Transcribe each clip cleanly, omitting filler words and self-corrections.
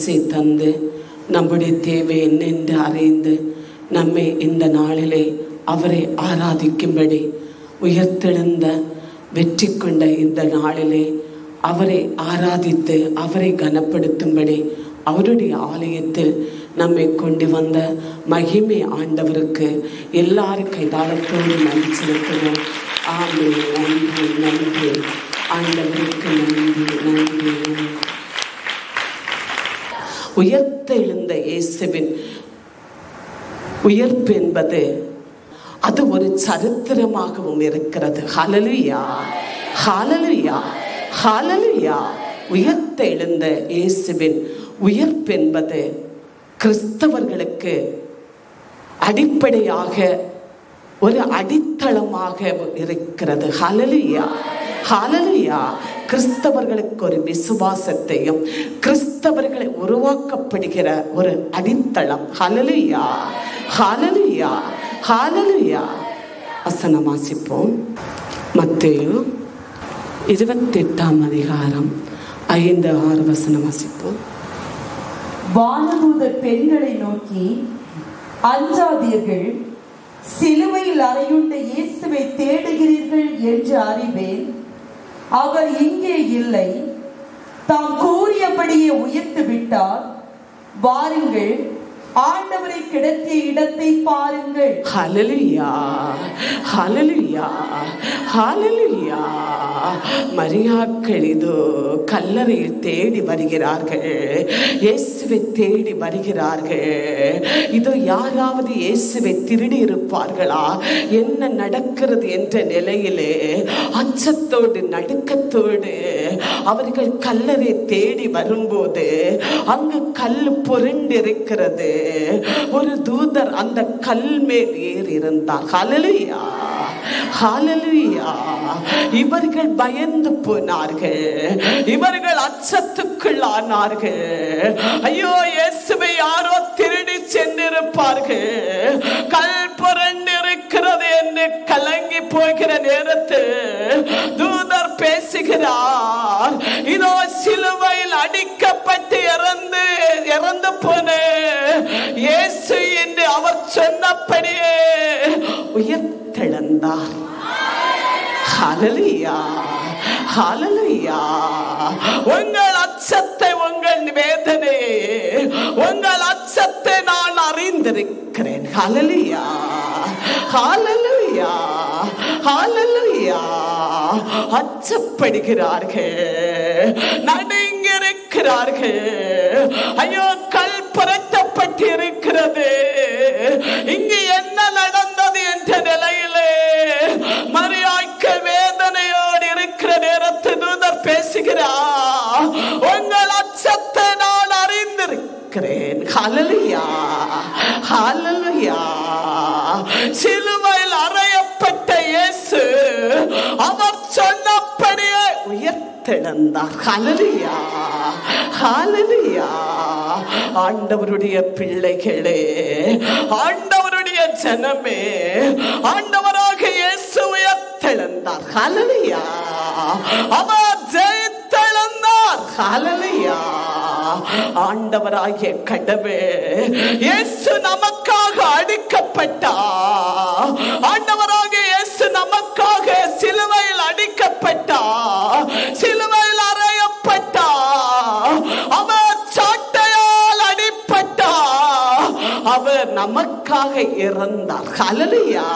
ஆசி தந்து நம்முடைய தேவை என்னென்று அறிந்து நம்மை இந்த நாளிலே அவரை ஆராதிக்கும்படி உயர்த்தெழுந்த வெற்றி கொண்ட இந்த நாளிலே அவரை ஆராதித்து அவரை கனப்படுத்தும்படி அவருடைய ஆலயத்தில் நம்மை கொண்டு வந்த மகிமை ஆண்டவருக்கு எல்லாரும் கைதாளத்தோடு நன்றி செலுத்துவோம். ஆமென். நன்றி நன்றி ஆண்டவருக்கு நன்றி நன்றி. உயர்த்தெழுந்த இயேசுவின் உயர்ப்பு என்பது அது ஒரு சரித்திரமாகவும் இருக்கிறது. ஹல்லேலூயா ஹல்லேலூயா ஹல்லேலூயா. உயர்த்தெழுந்த இயேசுவின் உயர்ப்பு என்பது கிறிஸ்தவர்களுக்கு அடிப்படையாக ஒரு அடித்தளமாக இருக்கிறது. ஹல்லேலூயா ஹல்லேலூயா. கிறிஸ்தவர்களுக்கு ஒரு விசுவாசத்தையும் கிறிஸ்தவர்களை உருவாக்கப்படுகிற ஒரு அடித்தளம். ஹல்லேலூயா ஹல்லேலூயா ஹல்லேலூயா. வசனம் வாசிப்போம். மத்தேயு 28 அதிகாரம் 5-6 வசனம் வாசிப்போம். வானதூதர் பெண்களை நோக்கி, அஞ்சாதீர்கள், சிலுவையில் அறையுண்ட இயேசுவை தேடுகிறீர்கள் என்று அறிவேன். அவர் இங்கே இல்லை, தாம் கூறியபடியே உயர்த்து விட்டார். வாருங்கள், ஆண்டவரை கிடத்திய இடத்தை பாருங்கள். ஹல்லேலூயா ஹல்லேலூயா ஹல்லேலூயா. மரியாக்கள் இதோ கல்லறையில் தேடி வருகிறார்கள், இயேசுவை தேடி வருகிறார்கள். இதோ யாராவது இயேசுவை திருடி இருப்பார்களா, என்ன நடக்கிறது என்ற நிலையிலே அச்சத்தோடு நடுக்கத்தோடு அவர்கள் கல்லறை தேடி வரும்போது அங்கு கல் புரண்டு இருக்கிறது. ஒரு தூதர் அந்த கல் மேல் ஏறி இருந்தார். ஹல்லேலூயா ஹல்லேலூயா. இவர்கள் பயந்து போனார்கள், இவர்கள் அச்சத்துக்குள்ளானார்கள். ஐயோ, இயேசுவை யாரோ திருடி சென்றிருப்பார்கள், கல் புரண்டு இருக்கிறது என்று கலங்கி போகிற நேரத்தில் தூதர் பேசுகிறார். இதோ சிலுவையில் அடிக்கப்பட்டு இறந்து போன இயேசு என்று அவர் சொன்னபடியே உயர்த்தெழுந்தார். ஹல்லேலூயா ஹல்லேலூயா. உங்கள் அச்சத்தை, உங்கள் வேதனையை, உங்கள் அச்சத்தை நான் அறிந்திருக்கிறேன். ஹல்லேலூயா ஹல்லேலூயா ஹல்லேலூயா. அச்சப்படுகிறார்கள், நடுங்கிருக்கிறார்கள். ஐயோ, கல் புரட்டப்பட்டு இருக்கிறது, இங்கு என்ன நடந்தது என்ற நிலையிலே மரியாய்க்கு வேதனையோடு இருக்கிற நேரத்தில் தூதர் பேசுகிறார். உங்கள் அச்சத்தை நான் அறிந்திருக்கிறேன். ஹல்லேலூயா ஹல்லேலூயா. சிலுவையில் அறையப்பட்ட இயேசு அவர் சொன்னபடியே உயர்த்தெழுந்தார். ஹல்லேலூயா ஹல்லேலூயா. ஆண்டவருடைய பிள்ளைகளே, ஆண்டவருடைய ஜனமே, ஆண்டவராக இயேசு உயர்த்தெழுந்தார். ஹல்லேலூயா. அவர் ஜெயித்தெழுந்தார். ஹல்லேலூயா. ஆண்டவராகிய கடவுள் இயேசு நமக்காக அடிக்கப்பட்டார். ஆண்டவராகிய இயேசு நமக்காக சிலுவையில் அடிக்கப்பட்டார், சிலுவையில் அறையப்பட்டார். அவர் சாட்டையால் அடிப்பட்டார், அவர் நமக்காக இறந்தார். ஹல்லேலூயா.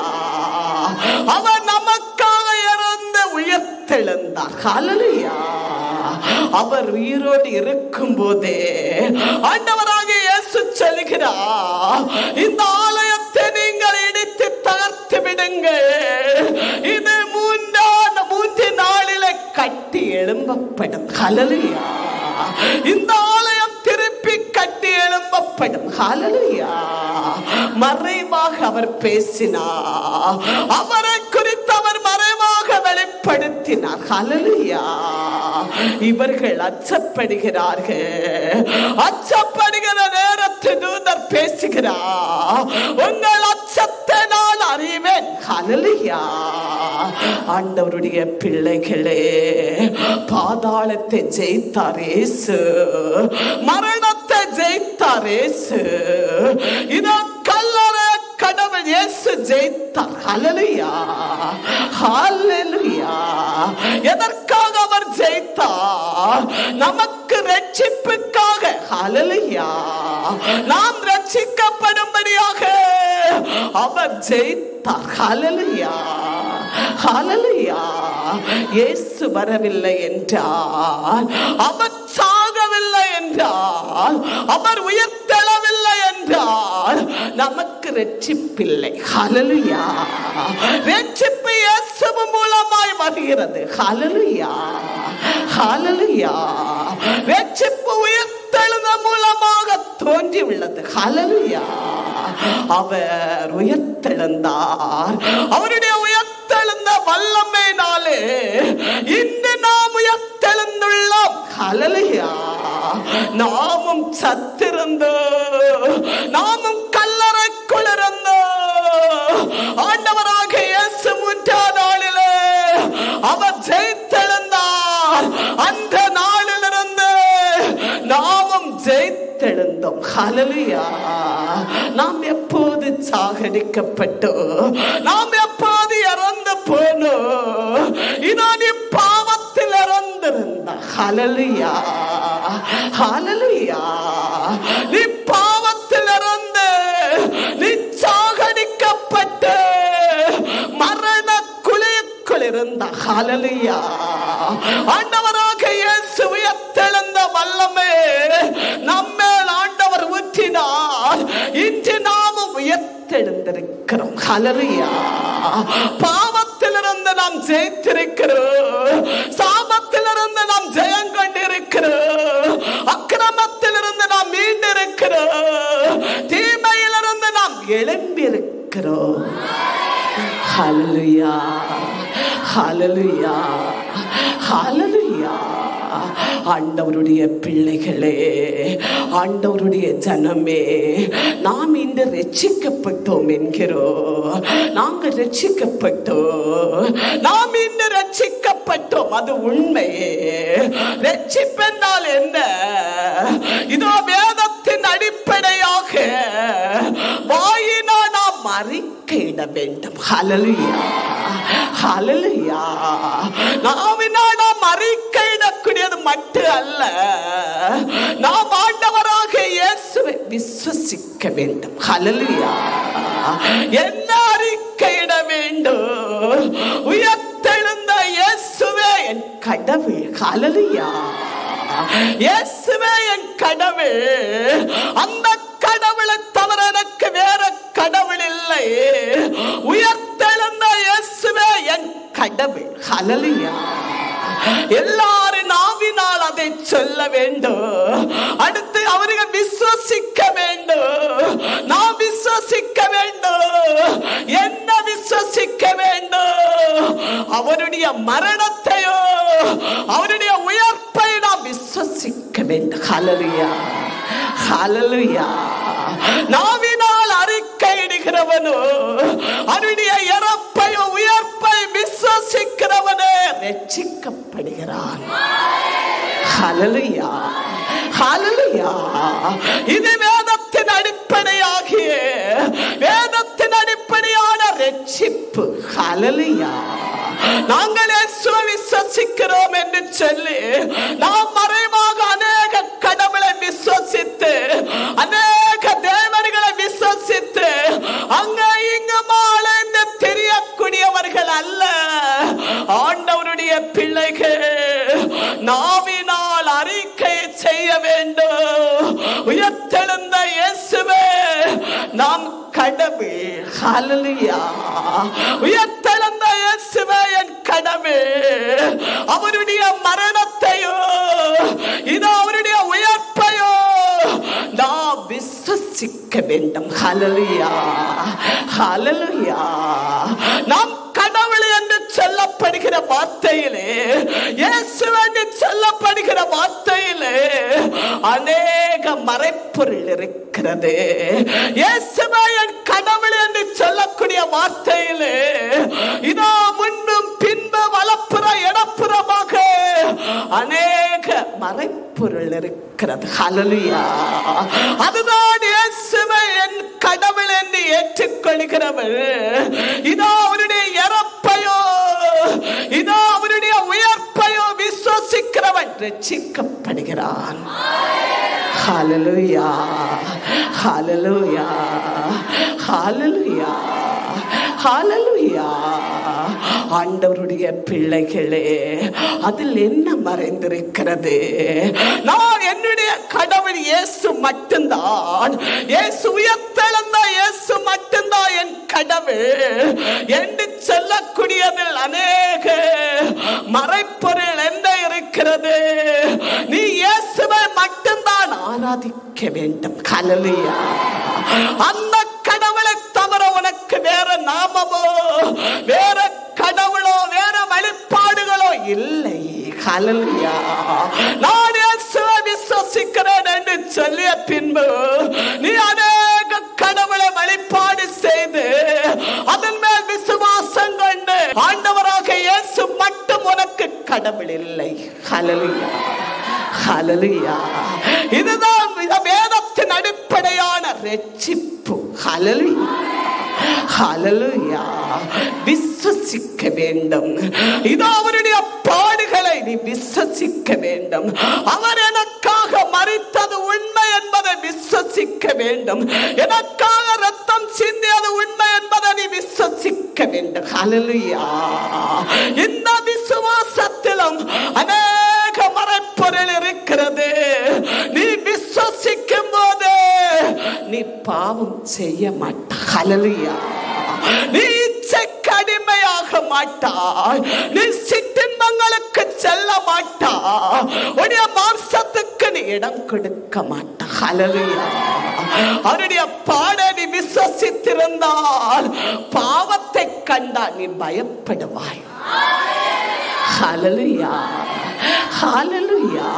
அவர் நமக்காக இறந்து உயர்த்தெழுந்தார். ஹல்லேலூயா. அவர் உயிரோடு இருக்கும் போதே ஆண்டவராக இயேசு சொல்கிறார், இந்த ஆலயத்தை நீங்கள் இடித்து தகர்த்து விடுங்கள், இது 3 நாளிலே கட்டி எழும்பப்படும். ஹல்லேலூயா. இந்த ஆலயம் திருப்பி கட்டி எழும்பப்படும். ஹல்லேலூயா. மறைவாக அவர் பேசினார், அவரை குறித்து அவர் மறைவாக வெளிப்படுத்தினார். ஹல்லேலூயா. இவர்கள் அச்சப்படுகிறார்கள். அச்சப்படுகிற நேரத்தில் தூதர் பேசுகிறார், உங்கள் அச்சத்தை நான் அறிவேன். ஹல்லேலூயா. ஆண்டவருடைய பிள்ளைகளே, பாதாளத்தை ஜெயித்தார் இயேசு, மரணத்தை ஜெயித்தார் இயேசு. இதோ கல்லறை கடவுள் இயேசு ஜெயித்தார். ஹல்லேலூயா, ஹல்லேலூயா. எதற்காக அவர் ஜெயித்தார்? நமக்கு ரட்சிப்புக்காக. ஹல்லேலூயா. நாம் ரட்சிக்கப்படும்படியாக அவர் ஜெயித்தார். ஹல்லேலூயா, ஹல்லேலூயா. இயேசு வரவில்லை என்றால், அவர் சாகவில்லை என்றால், அவர் உயிர்த்தெழவில்லை என்றால் நமக்கு ரட்சிப்பில்லை. ஹல்லேலூயா. ரட்சிப்பு இயேசு மூலமாய் வருகிறது. ஹல்லேலூயா, ஹல்லேலூயா. ரட்சிப்பு உயிர்த்தெழுந்த மூலமாக தோன்றி உள்ளது. ஹல்லேலூயா. அவர் உயிர்த்தெழுந்தார். அவருடைய உயிர்த்தெழுந்த வல்லமையினாலே இன்று நாம் உயிர்த்தெழுந்துள்ளோம். ஹல்லேலூயா. நாமும் சத்திருந்தோ, நாமும் கல்லறைக்குள் இருந்தோ, ஆண்டவராக இயேசு மூன்றாம் நாளிலே அவர் ஜெயித்தெழுந்தார். அந்த நாளிலிருந்து நாமும் ஜெயித்தெழுந்தோம். ஹல்லேலூயா. நாம் எப்போது சாகடிக்கப்பட்டோ, நாம் எப்போது இறந்து போனோ, இதோ நீ பாவத்தில் இறந்திருந்த. ஹல்லேலூயா, ஹல்லேலூயா. நீ பாவத்தில் இறந்து, நீ சாகடிக்கப்பட்டு மரண குழிக்குள் இருந்த. ஹல்லேலூயா. ஆண்டவராக இயேசு உயிர்த்தெழுந்த வல்லமை நம்மேல் ஆண்டவர் ஊற்றினார். இன்று நாமும் உயிர்த்தெழுந்திருக்கிறோம். ஹல்லேலூயா. பாவத்திலிருந்து நாம் ஜெயித்திருக்கிறோம். சாபத்திலிருந்து நாம் ஜெயம் கொண்டிருக்கிறோம். அக்கிரமத்திலிருந்து நாம் மீண்டிருக்கிறோம். தீமையிலிருந்து நாம் எழும்பியிருக்கிறோம். ஹல்லேலூயா, ஹல்லேலூயா, ஹல்லேலூயா. ஆண்டவருடைய பிள்ளைகளே, ஆண்டவருடைய ஜனமே, நாம் இன்று ரட்சிக்கப்பட்டோம் என்கிறோம். நாங்கள் ரட்சிக்கப்பட்டோம், நாம் இன்று ரட்சிக்கப்பட்டோம். அது உண்மையே. ரட்சிப்பென்றால் என்ன? இதோ வேதத்தின் அடிப்படையாக வாயினால் நாம் அறிக்கையிட வேண்டும். ஹல்லேலூயா, ஹல்லேலூயா. நாவினால் நாம் அறிக்கையிடக்கூடியது மட்டும் அல்ல, நாம் ஆண்டவராக இயேசுவை விசுவசிக்க வேண்டும். ஹல்லேலூயா. என்ன அறிக்கையிட வேண்டும்? உயிர்த்தெழுந்த இயேசுவே என் கடவுள். ஹல்லேலூயா. இயேசுவே என் கடவுள். அந்த கடவுளை தவிர எனக்கு வேற கடவுள் இல்லை. உயிர்த்தெழுந்த இயேசுவே என் கடவுள். ஹல்லேலூயா. எல்லாரும் நாவினால் அதை சொல்ல வேண்டும். அடுத்து அவர்கள் விசுவசிக்க வேண்டும். நாம் விசுவசிக்க வேண்டும். என்ன விசுவசிக்க வேண்டும்? அவருடைய மரணத்தையோ அவருடைய உயிர்ப்பை நாம் விசுவசிக்க வேண்டும். ஹல்லேலூயா, ஹல்லேலூயா. நாவினால் அறிக்கையிடுகிறவனோ அவருடைய இறப்பையோ உயிர்ப்பை விசுவசிக்கிறவனே ரட்சிக்கப்படுகிறான். ஹல்லேலூயா, ஹல்லேலூயா. இது வேதத்தின் அடிப்படையாகிய வேதத்தின் அடிப்படையான ரட்சிப்பு. ஹல்லேலூயா. நாங்கள் இயேசுவை விசுவசிக்கிறோம் என்று சொல்லி நாம் மறைவாக அநேக கடவுளை விசுவசித்து, அநேக தேவர்களை விசுவசித்து அங்க இங்கு மாலைந்து தெரியக்கூடியவர்கள் அல்ல. ஆண்டவருடைய பிள்ளைகள் நாவினால் அறிக்கை செய்ய வேண்டும். உயிர்த்தெழுந்த இயேசுவே நாம் கடவுள். ஹல்லேலூயா. உயிர்த்தெழுந்த இயேசுவே என் கடவுள். அவருடைய மரணத்தையோ இதோ அவருடைய உயிர்ப்பையோ நாம் விசுவசிக்க வேண்டும். ஹல்லேலூயா, ஹல்லேலூயா. நாம் கடவுள் என்று சொல்லப்படுகிற வார்த்தையிலே, இயேசு என்று சொல்லப்படுகிற வார்த்தையிலே அநேக மறைப்பொருள் இருக்கிறது. இயேசுவே என் கடவுள் என்று சொல்லக்கூடிய வார்த்தையிலே இதோ முன்னும் பின்பு வலப்புற இடப்புறமாக அநேக மறைப்பொருள் ஒன்று இருக்கிறது. ஹல்லேலூயா. அதுதான் இயேசுவை என் கடவுள் என்று ஏற்றுக்கொள்கிறவர். இதோ அவருடைய இறப்பையோ இதோ அவருடைய உயர்ப்பையோ விசுவாசிக்கிறவன் ரட்சிக்கப்படுகிறான். ஹல்லேலூயா, ஹல்லேலூயா, ஹல்லேலூயா, ஹல்லேலூயா. ஆண்டவருடைய பிள்ளைகளே, அதில் என்ன மறைந்திருக்கிறது? நான் என்னுடைய கடவுள் இயேசு மட்டும்தான், இயேசு உயர்த்தெழுந்த இயேசு மட்டும்தான் என் கடவுள் என்று சொல்லக்கூடியதில் அநேக மறைப்பொருள் என்ன இருக்கிறது? நீ இயேசுவை மட்டும்தான் ஆராதிக்க வேண்டும். ஹல்லேலூயா. அந்த கடவுளை தவிர உனக்கு வேற நாமமோ வேற கடவுளோ வேற வழிபாடுகளோ இல்லை. ஹல்லேலூயா. நான் இயேசுவை விசுவாசிக்கிறேன் என்று சொல்லிய பின்பு நீ அநேக கடவுளை வழிபாடு செய்து அதன் மேல் விசுவாசம் கொண்டு ஆண்டவராக இயேசு மட்டும் உனக்கு கடவுள் இல்லை. ஹல்லேலூயா, ஹல்லேலூயா. இதுதான் வேதத்தின் அடிப்படையான ரட்சிப்பு. ஹல்லேலூயா, ஹல்லேலூயா. விசுவாசிக்க வேண்டும். இதோ அவருடைய பாடுகளை நீ விசுவாசிக்க வேண்டும். அவர் எனக்காக மரித்தது உண்மை என்பதை விசுவாசிக்க வேண்டும். எனக்காக ரத்தம் சிந்தியது உண்மை என்பதை நீ விசுவாசிக்க வேண்டும். ஹல்லேலூயா. இந்த விசுவாசத்திலும் அநேக மறைப்பொருள் இருக்கிறது. நீ விசுவாசிக்கும் போது நீ பாவம் செய்ய மாட்டாய். ஹல்லேலூயா. நீ இச்சைக்கு அடிமையாக மாட்டாய். நீ சிற்றின்பங்களுக்கு செல்ல மாட்டாய். உன்னுடைய மாம்சத்துக்கு நீ இடம் கொடுக்க மாட்டாய். ஹல்லேலூயா. அவருடைய பாடை நீ விசுவாசித்திருந்தால் பாவத்தை கண்டால் நீ பயப்படுவாய். ஹல்லேலூயா, ஹல்லேலூயா.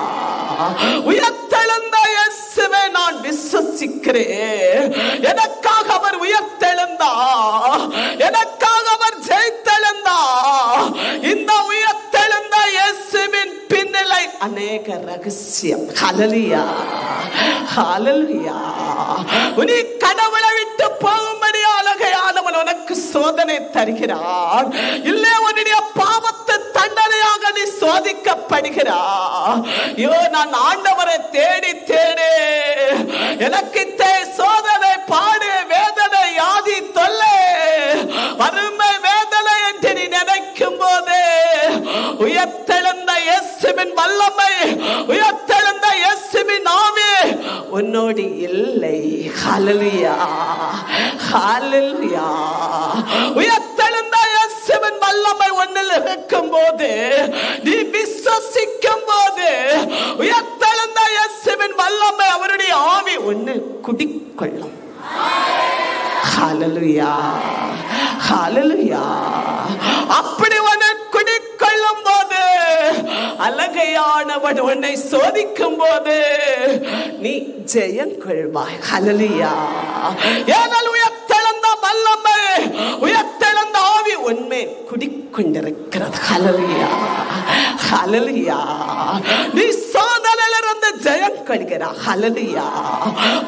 உயர்த்தெழுந்த இயேசுவை நான் விசுவாசிக்கிறேன். எனக்காக அவர் உயர்த்தெழுந்தா, எனக்காக அவர் ஜெயித்தெழுந்தா. இந்த உயர்த்தெழுந்த இயேசுவின் பின்னிலை அநேக ரகசியம். ஹல்லேலூயா, ஹல்லேலூயா. நீ கடவுளை விட்டு போகும்படி அழகையானவன் உனக்கு சோதனை தருகிறான். இல்லை, உன்னுடைய பாவத்தை தண்டனையாக நீ சோதிக்கப்படுகிறாய். ஐயோ, நான் ஆண்டவரை தேடி தேடி எனக்கு சோதனை, பாடு, வேதனை, யாதி, தொல்லை, வறுமை, வேதனை என்று நீ நினைக்கும் போது உயர்த்தெழுந்த இயேசுவின் வல்லமை, உயர்த்தெழுந்த இயேசுவின் ஆவி உன்னோடு இல்லை. ஹல்லேலூயா, ஹல்லேலூயா. உயர்த்தெழுந்த இயேசுவின் வல்லமை உன்னில் இருக்கும் போது, நீ விசுவாசிக்கும் போது, உயர்த்தெழுந்த இயேசுவின் வல்லமை அவருடைய ஆவி உன்னில் குடிக்கொள்ளும். ஹல்லேலூயா, ஹல்லேலூயா. அப்படி உன்னை குடிக்கொள்ளும் போது, அழகையானவன் உன்னை சோதிக்கும் போது நீ ஜெயம் கொள்வாய். ஹல்லேலூயா. ஏனால் உயர்த்தெழுந்த வல்லமை, உயர்த்தெழுந்த ஆவி உன்னை குடிக்கொண்டிருக்கிறது. ஹல்லேலூயா, ஹல்லேலூயா. நீ சோதனையிலிருந்து ஜெயம் கொள்கிறாய். ஹல்லேலூயா.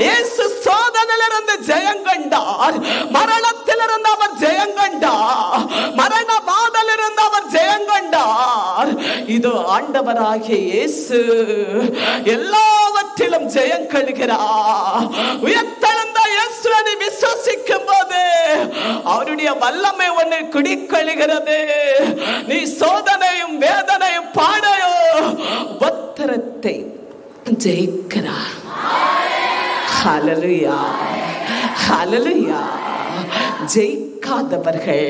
இயேசு சோதனையிலிருந்து ஜெயம் கொண்டார். மரணத்திலிருந்து அவர் ஜெயம் கொண்டார். மரண வாதலிருந்து அவர் ஜெயம் கொண்டார். இதோ ஆண்டவராகிய இயேசு எல்லாவற்றிலும் ஜெயம் கொள்கிறார். உயர்த்தெழுந்த இயேசுவை விசுவாசிக்கும் போது அவருடைய வல்லமை உன்னை குடிக்கொள்கிறது. நீ சோதனையும் வேதனையும் பாடையோ உபத்திரத்தை ஜெயிக்கிறார். ஹல்லேலூயா, ஹல்லேலூயா. ஜெயிக்காதவர்கள்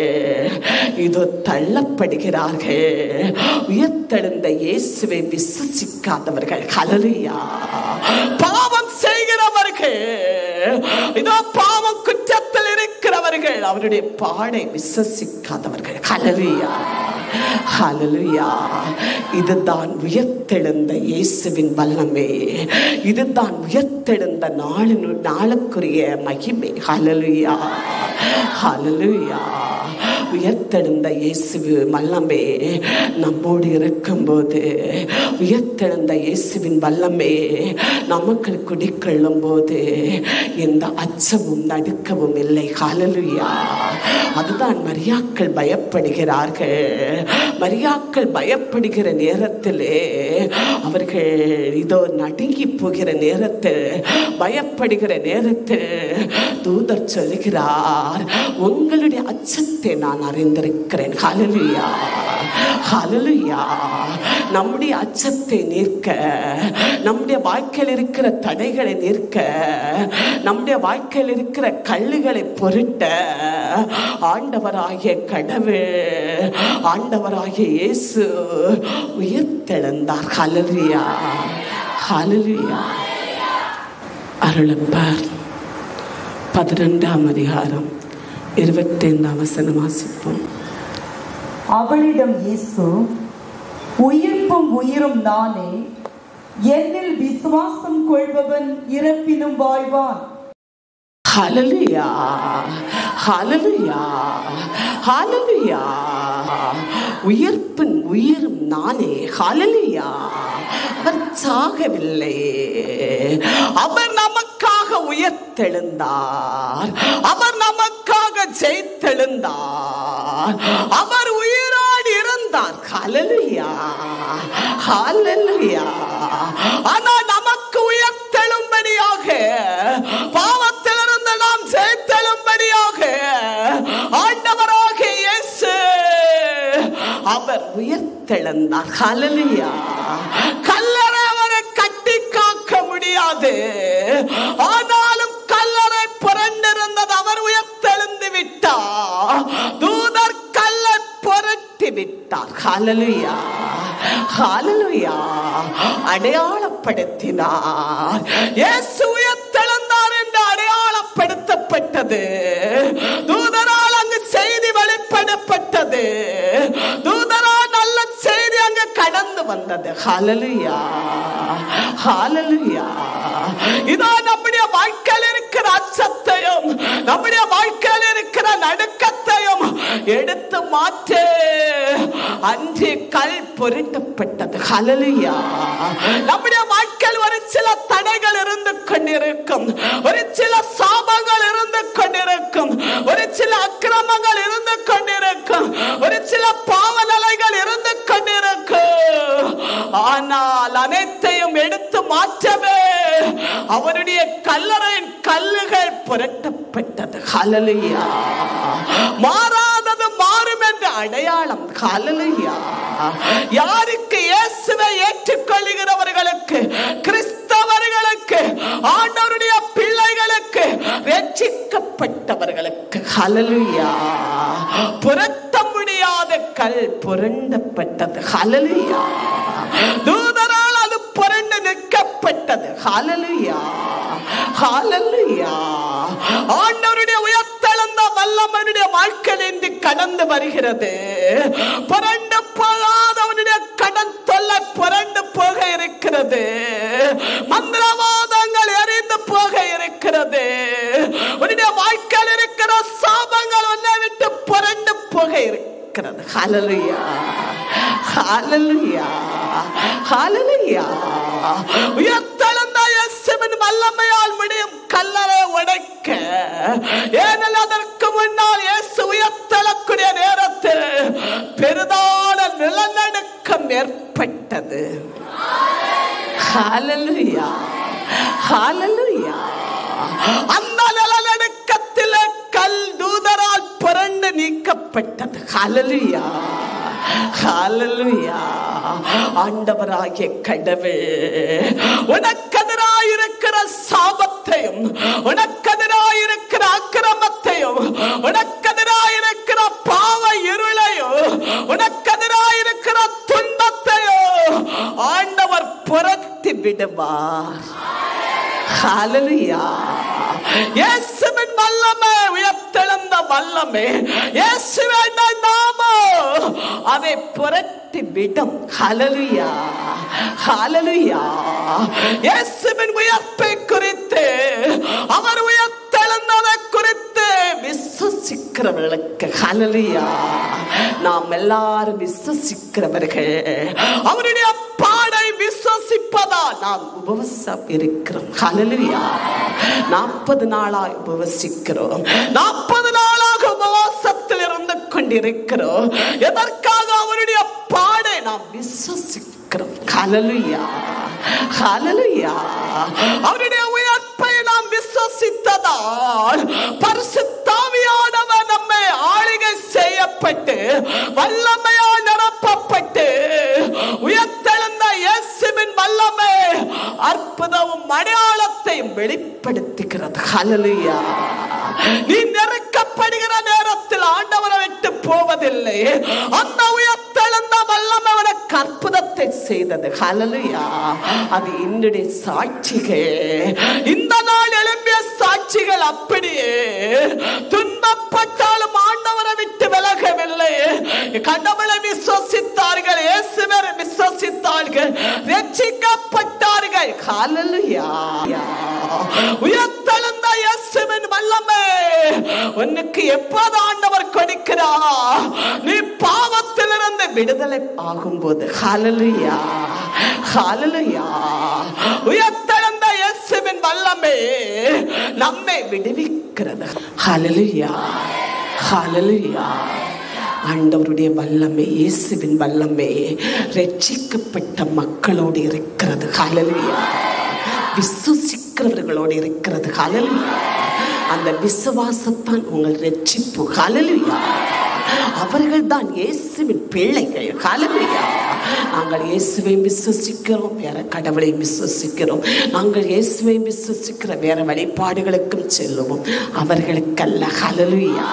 இதோ தள்ளப்படுகிறார்கள். உயர்த்தெழுந்த இயேசுவை விசுவாசிக்காதவர்கள், ஹல்லேலூயா. பாவம் செய்கிறவர்கள், இதோ பாவம் குற்றத்தில் இருக்கிறவர்கள், அவருடைய பாடை விசுவாசிக்காதவர்கள், ஹல்லேலூயா, ஹல்லேலூயா. இதுதான் உயர்த்தெழுந்த இயேசுவின் வல்லமை. இதுதான் உயர்த்தெழுந்த நாளுக்குரிய மகிமை. ஹல்லேலூயா, ஹல்லேலூயா. உயர்த்தெழுந்த இயேசு வல்லமே நம்மோடு இருக்கும்போது, உயர்த்தெழுந்த இயேசுவின் வல்லமே நமக்கு குடிக்கொள்ளும் போது எந்த அச்சமும் நடுக்கவும் இல்லை. ஹல்லேலூயா. அதுதான் மரியாக்கள் பயப்படுகிறார்கள். மரியாக்கள் பயப்படுகிற நேரத்திலே, அவர்கள் இதோ நடுங்கி போகிற நேரத்தில், பயப்படுகிற நேரத்தில் தூதர் சொல்கிறார், உங்களுடைய அச்சத்தை நான் அறிந்திருக்கிறேன். ஹல்லேலூயா, ஹல்லேலூயா. நம்முடைய அச்சத்தை நீக்க, நம்முடைய வாழ்க்கையில் இருக்கிற தடைகளை நீக்க, நம்முடைய வாழ்க்கையில் இருக்கிற கல்லுகளை பொருட்ட ஆண்டவராகிய கடவுள், ஆண்டவராகிய இயேசு உயிர்த்தெழுந்தார். ஹல்லேலூயா, ஹல்லேலூயா. அருளப்பர் 12ஆம் அதிகாரம் 25ஆம் வசனம் வாசிப்போம். அவளிடம் இயேசு, உயிர்ப்பும் உயிரும் நானே, என்னில் விசுவாசம் கொள்பவன் இறப்பினும் வாழ்வான். ஹல்லேலூயா, ஹல்லேலூயா, ஹல்லேலூயா. உயிர்ப்பின் உயிரும் நானே. ஹல்லேலூயா. அவர் சாகவில்லை, அவர் நமக்காக உயிர்த்தெழுந்தார், அவர் நமக்காக ஜெயித்தெழுந்தார், அவர் உயிரோடு இருந்தார். ஹல்லேலூயா, ஹல்லேலூயா. ஆனால் நமக்கு உயிர்த்தெழும்படியாக, பாவத்திலிருந்து நாம் ஜெயித்தெழும்படியாக ஆண்டவராகிய இயேசு அவர் உயிர்த்தெழுந்தார். ஹல்லேலூயா. கல்லறை அவரை கட்டி காக்க முடியாது, ஆனாலும் கல்லறை புரண்டிருந்தது. அவர் உயிர்த்தெழுந்து விட்டார். தூதர் கல்லை புரட்டி விட்டார். ஹல்லேலூயா, ஹல்லேலூயா. அடையாளப்படுத்தினார். இயேசு உயிர்த்தெழுந்தார் என்று அடையாளப்படுத்தப்பட்டது. தூதரால் அங்கு செய்தி வெளிப்படப்பட்டது. தூதரால் நல்ல செய்தி அங்கு கடந்து வந்தது. ஹல்லேலூயா, ஹல்லேலூயா. இதோ நம்முடைய வாழ்க்கையில் இருக்கிற அச்சத்தையும், நம்முடைய வாழ்க்கையில் இருக்கிற நடுக்கத்தையும் எடுத்து மாற்று. அன்று கல் பொருட்டப்பட்டது. ஹல்லேலூயா. நம்முடைய வாழ்க்கையில் ஒரு சில தடைகள் இருந்து கொண்டிருக்கும், ஒரு சில சாபங்கள் இருந்து கொண்டிருக்கும், ஒரு சில அக்கிரமங்கள் இருந்து கொண்டிருக்கும், ஒரு சில பாவ நிலைகள் இருந்து கொண்டிருக்கும். ஆனால் அனைத்தையும் எடுத்து மாற்றவே அவருடைய கல்லறையின் கல்லுகள் புரட்டப்பட்டது. ஹல்லேலூயா. மாறாதது மாறும் என்ற அடையாளம். ஹல்லேலூயா. யாருக்கு இயேசுவை ஏற்றுக்கொள்கிறவர்களுக்கு, கிறிஸ்தவர்களுக்கு, ஆண்டவருடைய பிள்ளைகளுக்கு, ரட்சிக்கப்பட்டவர்களுக்கு, ஹல்லேலூயா, புரட்ட முடியாத கல் புரண்டப்பட்டது. ஹல்லேலூயா. தூதரால் அது புரண்டு நிற்கப்பட்டது. ஹல்லேலூயா, ஹல்லேலூயா. ஆண்டவருடைய உயர்த்தெழுந்த வல்லமையுடைய வாழ்க்கை இன்று கடந்து வருகிறது. புரண்டு போகாதவனுடைய கடன் தொல்லை புரண்டு போக இருக்கிறது. மந்திரவாதங்கள் எரிந்து போக இருக்கிறது. உன்னுடைய வாழ்க்கையில் இருக்கிற சாபங்கள் உன்னை விட்டு புரண்டு போக இருக்கிறது. ஹல்லேலூயா, ஹல்லேலூயா, ஹல்லேலூயா. உயர்த்தெழுந்த இயேசுவின் வல்லமையால் முடியும் கல்லறை உடைக்க. ஏனெனில் அதற்கு முன்னால் இயேசு உயர்த்தெழக்கூடிய நேரத்தில் பெரிதான நிலநடுக்கம் ஏற்பட்டது. ஹல்லேலூயா, ஹல்லேலூயா. அந்த நிலநடுக்கத்தில் கல் தூதரால் புரண்டு நீக்கப்பட்டது. ஹல்லேலூயா, ஹல்லேலூயா. ஆண்டவராகிய கடவுள் உனக்கெதிராயிருக்கிற சாபத்தையும், உனக்கெதிராயிருக்கிற அக்கிரமத்தையும், உனக்கெதிராயிருக்கிற பாவ இருளையும், உனக்கெதிராயிருக்கிற துன்பத்தையும் ஆண்டவர் புரட்டி விடுவார். ஹல்லேலூயா. இயேசுவின் வல்லமை, உயர்த்தெழுந்த வல்லமை, இயேசுவின் நாமம் அதை புரட்டி விடும். ஹல்லேலூயா, ஹல்லேலூயா. இயேசுவின் உயர்ப்பை குறித்து, அவர் உயர்த்தெழுந்ததை குறித்து விசுவாசி விசுவாசிக்கிறவர்களுக்கு ஹல்லேலூயா. நாம் எல்லாரும் விசுவாசிக்கிறவர்கள். அவருடைய பாடை விசுவாசிப்பதா நாம் உபவாசம் இருக்கிறோம். ஹல்லேலூயா. 40 நாளாக உபவாசிக்கிறோம். 40 நாளாக உபவாசத்தில் இருந்து கொண்டிருக்கிறோம். எதற்காக? அவருடைய பாடை நாம் விசுவாசிக்கிறோம். ஹல்லேலூயா, ஹல்லேலூயா. அவருடைய உயர்ப்பை நாம் விசுவாசித்ததால் பரிசுத்த ஆவியானவர் நம்மை ஆளுகை செய்யப்பட்டு வல்லமையால் நிரப்பப்பட்டு உயர்த்தெழுந்த இயேசுவின் வல்லமை அற்புதமும் அடையாளத்தையும் வெளிப்படுத்துகிறது. ஹல்லேலூயா. நீ நெருக்கப்படுகிற நேரத்தில் ஆண்டவரை விட்டு போவதில்லை. அந்த உயர்த்தெழுந்த வல்லமை உனக்கு அற்புதத்தை செய்தது. ஹல்லேலூயா. அது என்னுடைய சாட்சிகள். இந்த நாள் எழும்பிய சாட்சிகள் அப்படியே துன்பப்பட்டாலும் ஆண்டவரை விட்டு விலகவில்லை. கடவுளை விசுவாசித்தார்கள், இயேசுவை விசுவாசித்தார்கள், ரட்சிக்கப்பட்டார்கள். ஹல்லேலூயா. உயர்த்தெழுந்த இயேசுவின் வல்லமை உனக்கு எப்போது ஆண்டவர் கொடுக்கிறார்? நீ பாவத்திலிருந்து விடுதலை ஆகும்போது. ஹல்லேலூயா, ஹல்லேலூயா. உயர்த்தெழுந்த இயேசுவின் வல்லமை நம்மை விடுவிக்கிறது. ஹல்லேலூயா, ஹல்லேலூயா. ஆண்டவருடைய வல்லமை, இயேசுவின் வல்லமை ரட்சிக்கப்பட்ட மக்களோடு இருக்கிறது. ஹல்லேலூயா. விசுவாசிக்கிறவர்களோடு இருக்கிறது. ஹல்லேலூயா. அந்த விசுவாசத்தான் உங்கள் ரட்சிப்பு. ஹல்லேலூயா. அவர்கள் தான் இயேசுவின் பிள்ளைகள். ஹல்லேலூயா. நாங்கள் இயேசுவை விசுவாசிக்கிறோம், வேற கடவுளை விசுவாசிக்கிறோம். நாங்கள் இயேசுவை விசுவாசிக்கிற வேற வழிபாடுகளுக்கும் செல்லுவோம், அவர்களுக்கல்ல. ஹல்லேலூயா,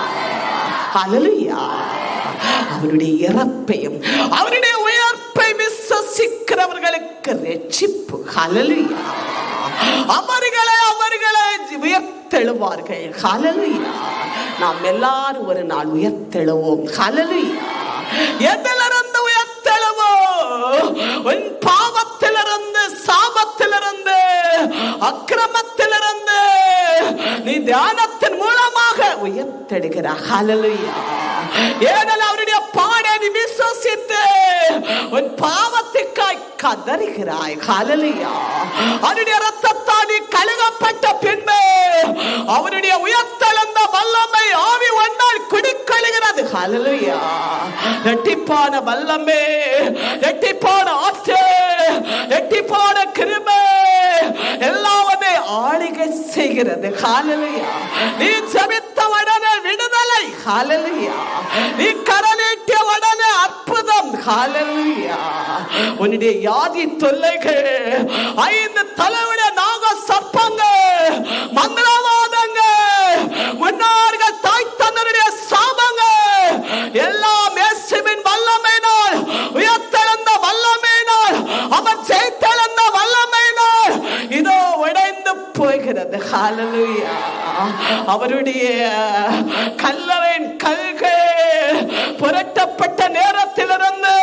ஹல்லேலூயா. அவருடைய இறப்பையும் அவருடைய உயர்ப்பை விசுவாசிக்கிறவர்களுக்கு ரட்சிப்பு. ஹல்லேலூயா. அவர்களை உயர்த்தெழுவார்கள். ஹல்லேலூயா. நாம் எல்லாரும் ஒரு நாள் உயர்த்தெழுவோம். ஹல்லேலூயா. எதிலிருந்து உயர்த்தெழுவோம்? உன் பாவத்திலிருந்து, சாபத்திலிருந்து, அக்கிரமத்திலிருந்து நீ தியானத்தின் மூலமாக உயர்த்தெடுகிறார். ஹல்லேலூயா. ஏனெனில் அவருடைய பாடை நீ விசுவாசித்து உன் பாவத்திற்காய் கதறுகிறாய். ஹல்லேலூயா. அவருடைய இரத்தத்தால் நீ கழுவப்பட்ட பின்பு அவருடைய உயர்த்தெழுந்த வல்லமை ஆவி ஒன்றால் குடிக்கொள்கிறது. ஹல்லேலூயா. இரட்டிப்பான வல்லமை, இரட்டிப்பான ஆற்றல், இரட்டிப்பான கிருபை எல்லாமே ஆளுகை செய்கிறது. ஹல்லேலூயா. நீ ஜெபித்த உடனே விடுதலை. ஹல்லேலூயா. நீ கரநீட்டிய உடனே அற்புதம். ஹல்லேலூயா. உன்னுடைய வியாதி தொல்லைகள், 5 தலைவிட நாக சர்ப்பங்கள், மந்திரவாதங்கள், முன்னோர்கள் தாய் தந்தருடைய சாபங்கள் எல்லாம் இயேசுவின் வல்லமையினால், உயர்த்தெழுந்த வல்லமையினால், அவர் ஜெயித்தெழுந்த வல்லமையினால் இதோ உடைந்து போகிறது. ஹல்லேலூயா. அவருடைய கல்லறையின் கல்கள் புரட்டப்பட்ட நேரத்திலிருந்து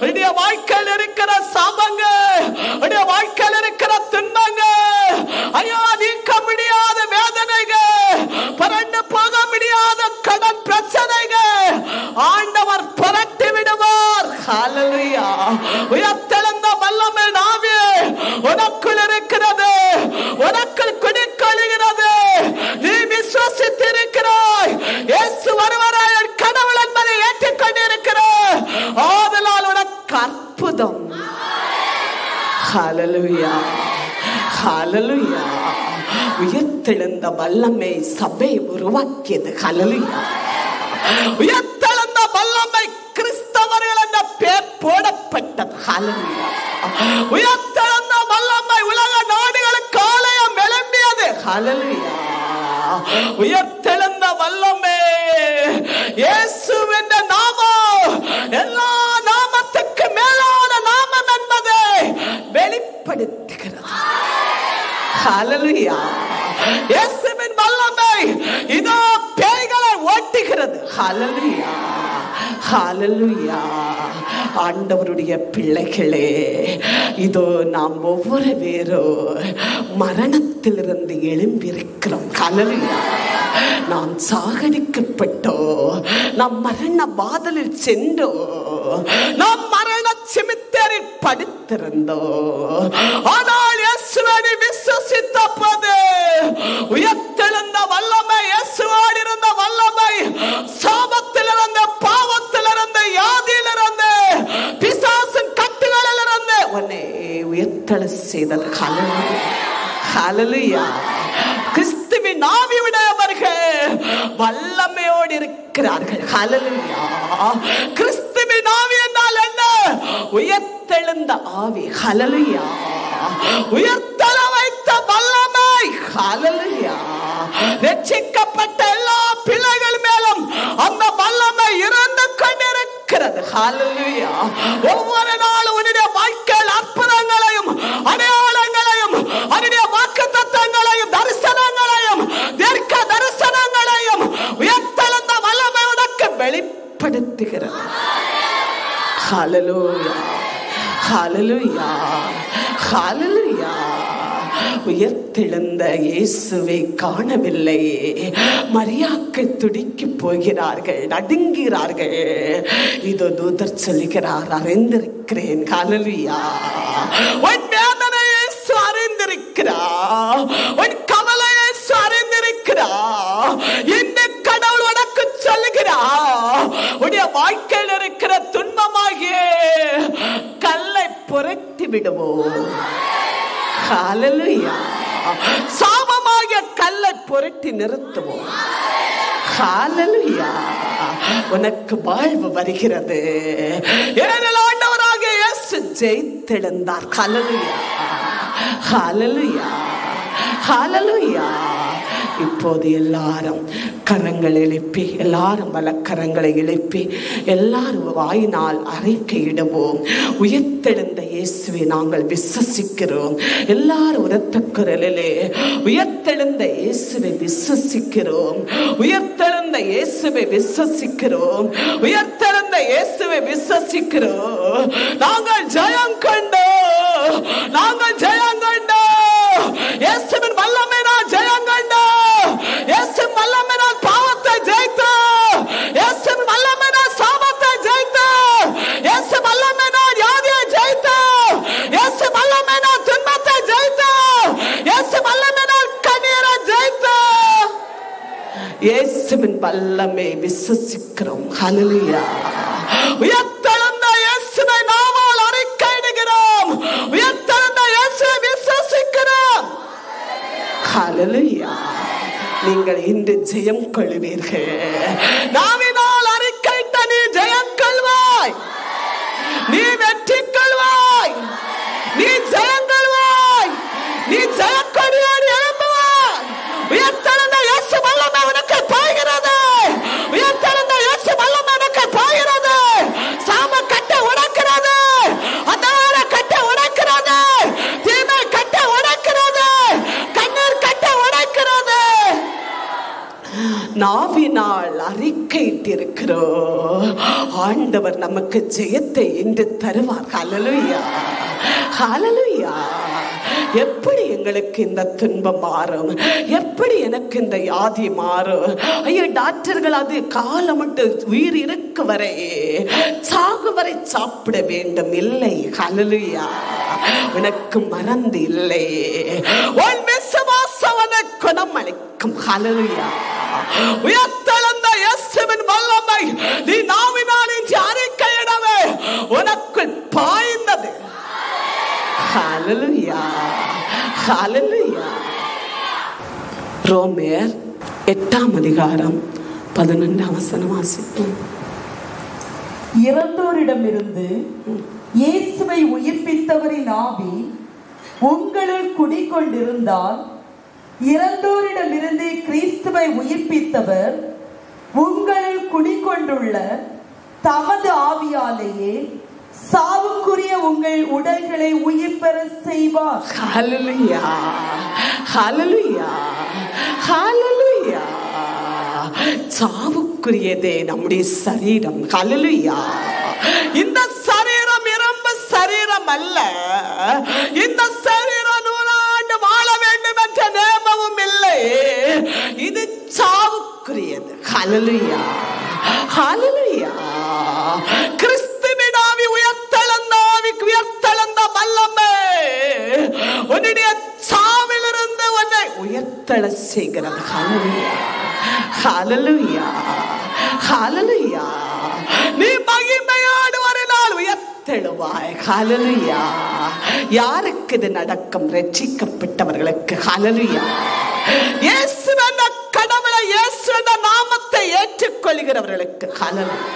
உடைய வாழ்க்கையில் இருக்கிற சாபங்கள், உடைய வாழ்க்கையில் இருக்கிற துன்பங்கள், ஐயோ நீக்க முடியாத வேதனைகள், புரண்டு போக முடியாத கடன் பிரச்சனைகள் ஆண்டவர் புரட்டி விடுவார். ஹல்லேலூயா. உயர்த்தெழுந்த வல்லமை நாவே உனக்குள் இருக்கிறது, உனக்குள் குடிக்கொள்கிறது. நீ விசுவாசித்திருக்கிறாய். இயேசு வருவாராய், கடவுள் என்பதை ஏற்றுக்கொண்டிருக்கிறாய். ஆதலால் உனக்கு அற்புதம். ஹல்லேலூயா, ஹல்லேலூயா. உயர்த்தெழுந்த வல்லமை சபை உருவாக்கியது. ஹல்லேலூயா. உயர்த்தெழுந்த வல்லமை கிறிஸ்தவர்கள் என்ற பெயர் போடப்பட்டது. ஹல்லேலூயா. உயர்த்தெழுந்த வல்லமை உலக நாடுகளுக்கு ஆலயம் எழும்பியது. ஹல்லேலூயா. உயர்த்தெழுந்த வல்லமை இயேசுவின் நாமம் எல்லா நாமத்துக்கு மேலான நாமம் என்பதை வெளிப்படுத்துகிறது. ஹல்லேலூயா. இயேசுவின் வல்லமை இதோ பேய்களை ஓட்டுகிறது. ஹல்லேலூயா, ஹல்லேலூயா. ஆண்டவருடைய பிள்ளைகளே, இதோ நாம் ஒவ்வொரு பேரும் மரணத்திலிருந்து எழும்பியிருக்கிறோம். ஹல்லேலூயா. நாம் சாகடிக்கப்பட்டோ, நாம் மரண பாதலில் சென்றோ, நாம் மரண சிமித்தரில் படுத்திருந்தோ, ஆனால் இயேசுவை விசுவாசித்த போது உயர்த்தெழுந்த வல்லமை, இயேசுவோடு இருந்த வல்லமை, சாபத்திலிருந்து, பாவத்திலிருந்து, யாதியிலிருந்து, பிசாசின் கட்டுகளிலிருந்து உன்னை உயர்த்தெழ செய்தது. ஹல்லேலூயா. கிறிஸ்துவின் ஆவியுடையவர்கள் வல்லமையோடு இருக்கிறார்கள். ஹல்லேலூயா. கிறிஸ்துவின் ஆவி என்றால் என்ன? உயர்த்தெழுந்த ஆவி. ஹல்லேலூயா. உயர்த்தெழ வைத்த வல்லமை. ஹல்லேலூயா. ரட்சிக்கப்பட்ட எல்லா பிள்ளைகள் மேலும் அந்த வல்லமை இருந்து கொண்டிருக்கிறது. ஹல்லேலூயா. ஒவ்வொரு நாளும் உன்னுடைய வாழ்க்கையில் அற்புதங்களையும் அடையாளங்களையும் அவருடைய வாக்குத்தத்தங்களையும் தரிசனங்களையும் தீர்க்க தரிசனங்களையும் உயர்த்தெழுந்த வல்லமை உனக்கு வெளிப்படுத்துகிறது. ஹல்லேலூயா. ஹல்லேலூயா. ஹல்லேலூயா. உயர்த்தெழுந்த இயேசுவை காணவில்லை. மரியாக்கள் துடிக்கு போகிறார்கள், நடுங்கிறார்கள். இதோ தூதர் சொல்லுகிறார், அறிந்திருக்கிறேன். ஹல்லேலூயா. உன் வேதனை இயேசு அறிந்திருக்கிறார், உன் கவலை இயேசு அறிந்திருக்கிறார். இந்த கடவுள் உனக்கு சொல்லுகிறார், உன்னுடைய வாழ்க்கையில் இருக்கிற துன்பமாகிய கல்லை புரட்டி விடுவோம். ஹல்லேலூயா. சாபமாகிய கல்லை புரட்டி நிறுத்துவோம். ஹல்லேலூயா. உனக்கு வாழ்வு வருகிறது. ஏனெனில் ஆண்டவராகிய இயேசு ஜெயித்தெழுந்தார். ஹல்லேலூயா. ஹல்லேலூயா. ஹல்லேலூயா. இப்போது எல்லாரும் கரங்களை எழுப்பி, எல்லாரும் வலக்கரங்களை எழுப்பி, எல்லாரும் வாயினால் அறிக்கையிடுவோம். உயர்த்தெழுந்த இயேசுவை நாங்கள் விசுவாசிக்கிறோம். எல்லாரும் உரத்த குரலிலே உயர்த்தெழுந்த இயேசுவை விசுவாசிக்கிறோம். உயர்த்தெழுந்த இயேசுவை விசுவாசிக்கிறோம். உயர்த்தெழுந்த இயேசுவை விசுவாசிக்கிறோம். நாங்கள் ஜெயம் கண்டோம். நாங்கள் ஜெயம் கண்டோம். இயேசுவின் வல்லமை நான் ஜெயம் கண்டோம். இயேசுவின் வல்லமை நான் பாவத்தை ஜெயித்தோம். இயேசுவின் வல்லமை நான் சாபத்தை ஜெயித்தோம். இயேசுவின் வல்லமை நான் வியாதியை ஜெயித்தோம். இயேசுவின் வல்லமை நான் துன்பத்தை ஜெயித்தோம். இயேசுவின் வல்லமை நான் கண்ணீரை ஜெயித்தோம். இயேசுவின் வல்லமை விசுவாசிக்கிறோம். ஹல்லேலூயா. உயர்த்தெழுந்த இயேசுவை நாமால் அறிக்கையிடுகிறோம். உயர்த்தெழுந்த இயேசுவை விசுவாசிக்கிறோம். ஹல்லேலூயா. நீங்கள் இன்று ஜெயம் கொள்வீர்கள். நாவினால் அறிக்கையிட்ட நீ ஜெயம் கொள்வாய். நீ வெற்றி கொள்வாய். நீ ஜெயம் கொள்வாய். நீ ஜெயக்கொடியோடு எழும்புவாய். உயர்த்தெழுந்த இயேசு வல்லமை உனக்கு பாய்கிறது. உயர்த்தெழுந்த இயேசு வல்லமை உனக்கு பாய்கிறது. சாம கட்டை உடைக்கிறது. அந்தார கட்டை உடைக்கிறது. தீமை கட்டை உடைக்கிறது. கண்ணீர் கட்டை உடைக்கிறது. நாவினால் அறிக்கையிட்டிருக்கிறோம். ஆண்டவர் நமக்கு ஜெயத்தை இன்று தருவார். ஹல்லேலூயா. ஹல்லேலூயா. எப்படி எங்களுக்கு இந்த துன்பம் மாறும்? எப்படி எனக்கு இந்த வியாதி மாறும்? ஐயோ, டாக்டர்கள் அது காலம் மட்டும் உயிர் இருக்க வரை, சாகு வரை சாப்பிட வேண்டும். இல்லை. ஹல்லேலூயா. உனக்கு மறந்து இல்லை. உன் விசுவாசம் உனக்கு குணமளிக்கும். ஹல்லேலூயா. உயர்த்தெழுந்த இயேசுவின் வல்லமை நீ நாவினால் இன்று அறிக்கையிடவே உனக்குள் பாய்ந்தது. ஹல்லேலூயா. ஹல்லேலூயா. ரோமேயர் 8ஆம் அதிகாரம் 11ஆம் வசனம் வாசிப்போம். இறந்தோரிடமிருந்து இயேசுவை உயிர்ப்பித்தவரின் ஆவி உங்களுள் குடிக்கொண்டிருந்தால், இறந்தோரிடமிருந்து கிறிஸ்துவை உயிர்ப்பித்தவர் உங்களில் குடிக்கொண்டுள்ள தமது ஆவியாலேயே சாவுக்குரிய உங்கள் உடல்களை உயிர் பெற செய்வார். ஹல்லேலூயா. ஹல்லேலூயா. ஹல்லேலூயா. சாவுக்குரியதே நம்முடைய சரீரம். ஹல்லேலூயா. இந்த சரீரம் இரும்பு சரீரம் அல்ல. இந்த சரீரம் 100 ஆண்டு வாழ வேண்டும் என்ற நேமமும் இல்லை. இது சாவுக்குரிய ஹல்லேலூயா ஹல்லேலூயா. கிறிஸ்துவின் ஆவி உயர்த்தெழுந்த ஆவிக்கு உயர்த்தெழுந்த வல்லமை உன்னுடைய சாவிலிருந்து உன்னை உயர்த்தெழ செய்கிறது. ஹல்லேலூயா ஹல்லேலூயா ஹல்லேலூயா. நீ மகிமையோடு ஒரு நாள் உயர்த்தெழுவாய். ஹல்லேலூயா. யாருக்கு இது நடக்கும்? ரட்சிக்கப்பட்டவர்களுக்கு. ஹல்லேலூயா. இயேசு என்ற கடவுளை, இயேசு என்ற நாமத்தை ஏற்றுக்கொள்கிறவர்களுக்கு. ஹல்லேலூயா.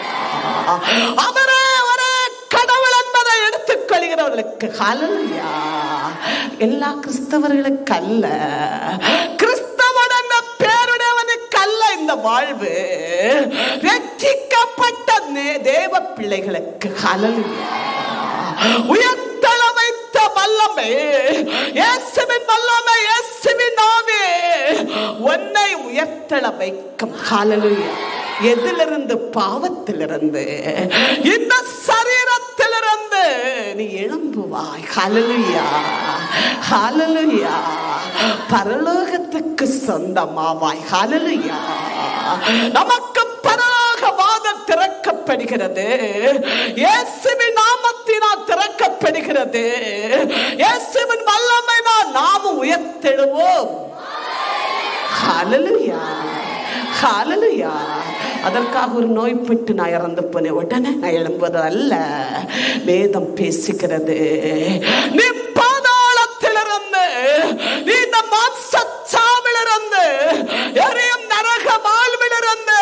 அவரே ஒரே கடவுள் என்பதை எடுத்துக்கொள்கிறவர்களுக்கு. ஹல்லேலூயா. எல்லா கிறிஸ்தவர்களுக்கு அல்ல, கிறிஸ்தவன் என்ற பேருடையவனுக்கு அல்ல இந்த வாழ்வு. ரட்சிக்கப்பட்ட தேவ பிள்ளைகளுக்கு. ஹல்லேலூயா. உயர்த்தள வைத்த வல்லமை, இயேசுவின் வல்லமை, இயேசுவின் ஆவி உன்னை உயர்த்தள வைக்கும். ஹல்லேலூயா. எதிலிருந்து? பாவத்திலிருந்து, இந்த சரீரத்திலிருந்து நீ எழும்புவாய். ஹல்லேலூயா ஹல்லேலூயா. பரலோகத்துக்கு சொந்தமாவாய். ஹல்லேலூயா. நமக்கு பரலோக வாசல் திறக்கப்படுகிறது. இயேசுவின் நாமத்தினால் திறக்கப்படுகிறது. இயேசுவின் வல்லமையினால் நாமும் உயர்த்தெழுவோம். ஹல்லேலூயா ஹல்லேலூயா. அதற்காக ஒரு நோய்பட்டு நான் இறந்து போனேன் உடனே நான் எழும்புவது அல்ல. வேதம் பேசுகிறது, நீ பாதாளத்திலிருந்து, நீ இந்த மாம்சச்சாவிலிருந்து, எரியும் நரக வாழ்விலிருந்து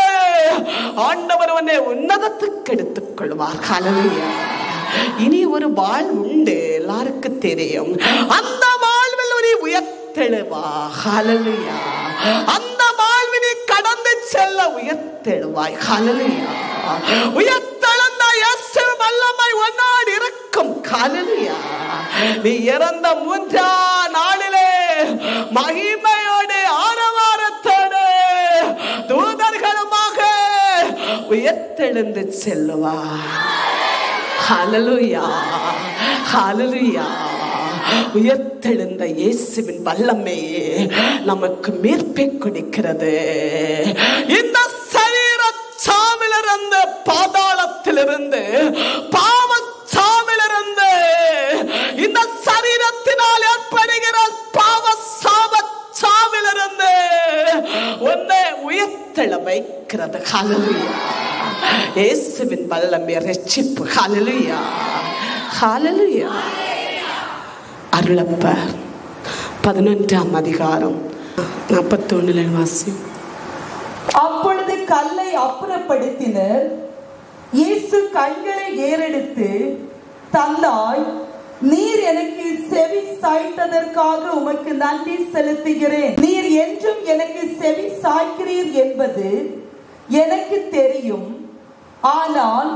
ஆண்டவர் உன்னை உன்னதத்துக்கு எடுத்துக் கொள்வார். ஹல்லேலூயா. இனி ஒரு வாழ்வு உண்டு, எல்லாருக்கும் தெரியும். அந்த வாழ்வில் நீ உயர்த்தெழுவா. ஹல்லேலூயா. அந்த வாழ்வினை கடந்து செல்ல உயர்த்தெழுவாய். ஹல்லேலூயா. உயர்த்தெழுந்த இயேசு வல்லமை உன்னோடு இருக்கும். ஹல்லேலூயா. நீ இறந்த 3ஆம் நாளிலே மகிமையோடு ஆரவாரத்தோடு தூதர்களுமாக உயர்த்தெழுந்து செல்லுவாய். ஹல்லேலூயா ஹல்லேலூயா. உயர்த்தெழுந்த இயேசுவின் வல்லமை நமக்கு மீட்பை கொடுக்கிறது. இந்த சரீர சாவிலிருந்து, பாதாளத்திலிருந்து, பாவ சாவிலிருந்து, இந்த சரீரத்தினால் ஏற்படுகிற பாவ சாப சாவிலிருந்து உன்னை உயர்த்தெழ வைக்கிறது. ஹல்லேலூயா. இயேசுவின் வல்லமை ரட்சிப்பு. ஹல்லேலூயா ஹல்லேலூயா. அருளப்பர் 11ஆம் அதிகாரம் 41 வாசி. அப்பொழுது கல்லை அப்புறப்படுத்தினர். இயேசு கண்களை ஏறெடுத்து, தந்தாய், நீர் எனக்கு செவி சாய்த்ததற்காக உமக்கு நன்றி செலுத்துகிறேன். நீர் என்றும் எனக்கு செவி சாய்க்கிறீர் என்பது எனக்கு தெரியும். ஆனால்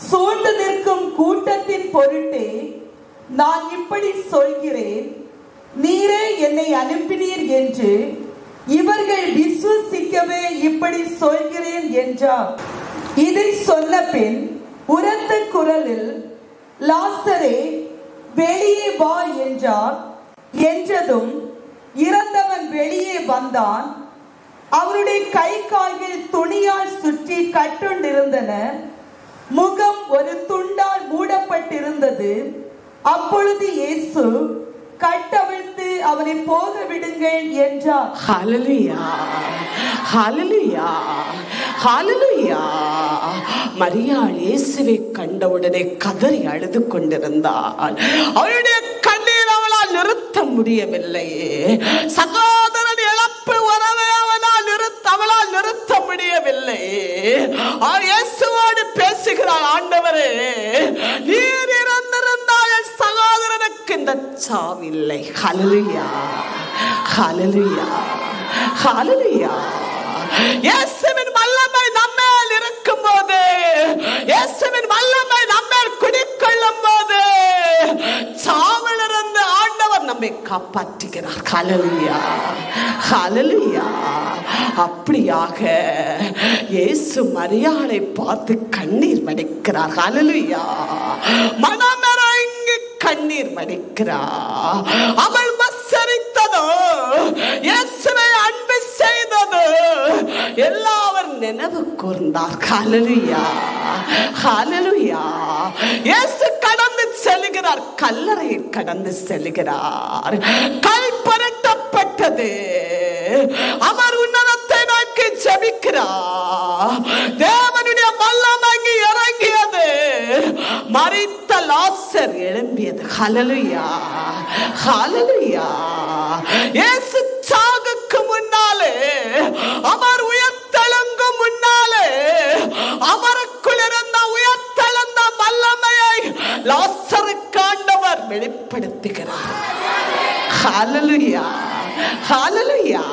சூழ்ந்து நிற்கும் கூட்டத்தின் பொருட்டே நான் இப்படி சொல்கிறேன். நீரே என்னை அனுப்பினீர் என்று இவர்கள் விசுவசிக்கவே இப்படி சொல்கிறேன் என்றார். இதை சொன்ன பின் உரத்த குரலில், லாசரே வெளியே வா என்றார். என்றதும் இறந்தவன் வெளியே வந்தான். அவருடைய கை கால்கள் துணியால் சுற்றி கட்டுண்டிருந்தன. முகம் ஒரு துண்டால் மூடப்பட்டிருந்தது. அப்பொழுது இயேசு கட்டவிழ்த்து அவனை போக விடுங்கள் என்றார். ஹல்லேலூயா ஹல்லேலூயா ஹல்லேலூயா. மரியாள் இயேசுவை கண்டவுடனே கதறி அழுது கொண்டிருந்தாள். அவளுடைய கண்ணீர் அவளால் நிறுத்த முடியவில்லை. சகோதரன் இழப்பு உறவை அவளால் நிறுத்த முடியவில்லை. இயேசுவோடு பேசுகிறாள், ஆண்டவரே நீர் இறந்திருந்தால் என் சகோதரனுக்கு இந்த சாவில்லை. ஹல்லேலூயா ஹல்லேலூயா ஹல்லேலூயா. இயேசுவின் வல்லமை நம்மேல் இருக்கும் போது, இயேசுவின் வல்லமை நம்மேல் குடிக்கொள்ளும் போது சாவிலிருந்து ஆண்டவர் நம்மை காப்பாற்றுகிறார். ஹல்லேலூயா ஹல்லேலூயா. அப்படியாக இயேசு மரியாளை பார்த்து கண்ணீர் வடிக்கிறார். ஹல்லேலூயா. மனமிறங்கி கண்ணீர் வடிக்கிறார். அவள் மசரித்ததோ, இயேசுவை அன்பு செய்ததோ எல்லாம் அவர் நினைவு கூர்ந்தார். ஹல்லேலூயா, ஹல்லேலூயா. இயேசு கடந்து செல்கிறார், கல்லறையை கடந்து செல்கிறார். கல் புரட்டப்பட்டது. அவர் உன்னதத்தை நோக்கி ஜெபிக்கிறார். தேவனுடைய வல்லமை அங்கே இறங்கியது. மரித்த லாசர் எழும்பியது. ஹல்லேலூயா, ஹல்லேலூயா. இயேசு சாகுக்கு முன்னாலே, அவர் உயர்த்தெழுங்க முன்னாலே, அவருக்குள் இருந்த உயர்த்தெழுந்த வல்லமையை லாசருக்கு ஆண்டவர் வெளிப்படுத்துகிறார். ஹல்லேலூயா, ஹல்லேலூயா.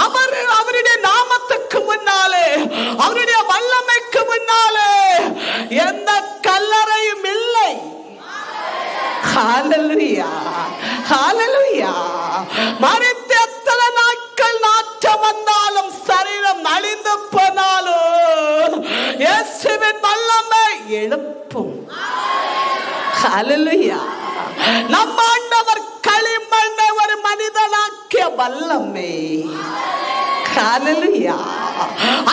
அவருடைய நாமத்துக்கு முன்னாலே, அவருடைய வல்லமைக்கு முன்னாலே எந்த கல்லறையும் இல்லை. ஹல்லேலூயா, ஹல்லேலூயா. மரித்த எத்தனை நாட்கள் நாற்றம் வந்தாலும், சரீரம் அழிந்து போனாலும், இயேசுவின் வல்லமை எழுப்பும். ஹல்லேலூயா. நம்ம ஆண்டவர் களிமண்ணை ஒரு மனிதனாக்கிய வல்லமை. ஹல்லேலூயா.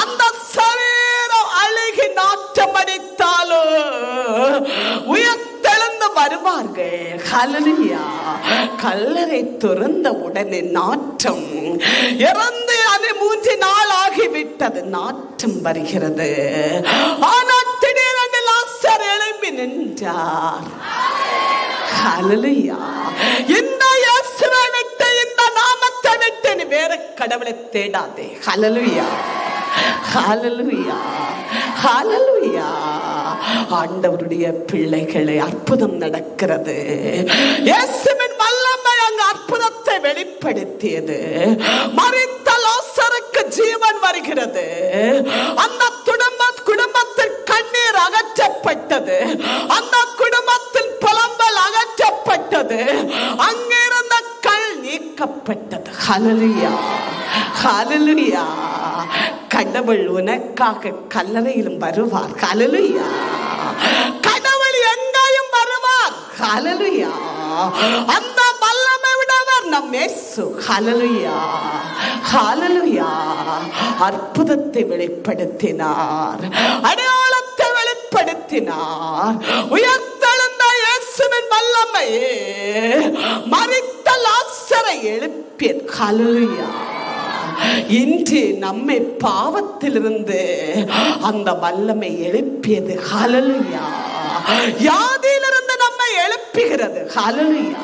அந்த சரீரம் அழுகி நாற்றம் அடித்தாலும் உயர்த்தெழுந்து வருவார்கள். ஹல்லேலூயா. கல்லறை துறந்த உடனே நாற்றம் இறந்து அது 3 நாள் ஆகிவிட்டது, நாற்றம் வருகிறது. ஆனால் திடீரென்று லாசர் எழும்பி நின்றார். ஹல்லேலூயா. இந்த இயேசுவை விட்டு, இந்த நாமத்தை விட்டு நீ வேற கடவுளை தேடாதே. ஹல்லேலூயா, ஹல்லேலூயா, ஹல்லேலூயா. ஆண்டவருடைய பிள்ளைகளே, அற்புதம் நடக்கிறது. இயேசுவின் வல்லமை அங்கு அற்புதத்தை வெளிப்படுத்தியது. மரித்த லாசருக்கு ஜீவன் வருகிறது. அந்த குடும்பத்தில் கண்ணீர் அகற்றப்பட்டது. அந்த குடும்பத்தில் புலம்பல் அகற்றப்பட்டது. அங்கிருந்த கல் நீக்கப்பட்டது. ஹல்லேலூயா, ஹல்லேலூயா. கடவுள் உனக்காக கல்லறையிலும் வருவார். ஹல்லேலூயா. கடவுள் எங்கேயும் வருவார். ஹல்லேலூயா. அந்த வல்லமை விடவர் நம் இயேசு. ஹல்லேலூயா, ஹல்லேலூயா. அற்புதத்தை வெளிப்படுத்தினார், அடையாளத்தை வெளிப்படுத்தினார். உயர்த்தெழுந்த இயேசுவின் வல்லமை மரித்த லாசரை எழுப்பியது. ஹல்லேலூயா. இன்று நம்மை பாவத்திலிருந்து அந்த வல்லமை எழுப்பியது. ஹல்லேலூயா. யாதிலிருந்து நம்மை எழுப்புகிறது. ஹல்லேலூயா.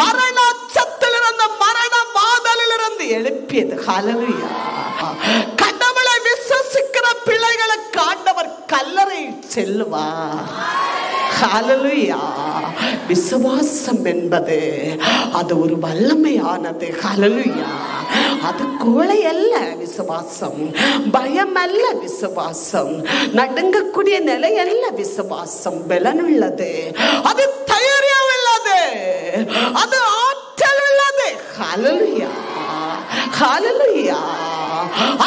மரண அச்சத்திலிருந்து, மரண வாதலிலிருந்து எழுப்பியது. ஹல்லேலூயா. கடவுளை விசுவாசிக்கிற பிள்ளைகளுக்கு ஆண்டவர் கல்லறை செல்லுவார். ஹல்லேலூயா. விசுவாசம் என்பது அது ஒரு வல்லமையானது. ஹல்லேலூயா. அது கோழை அல்ல விசுவாசம், பயம் அல்ல விசுவாசம், நடுங்கக்கூடிய நிலை அல்ல விசுவாசம். பலனுள்ளது, அது தைரியம் உள்ளது, அது ஆற்றல் உள்ளது. ஹல்லேலூயா, ஹல்லேலூயா.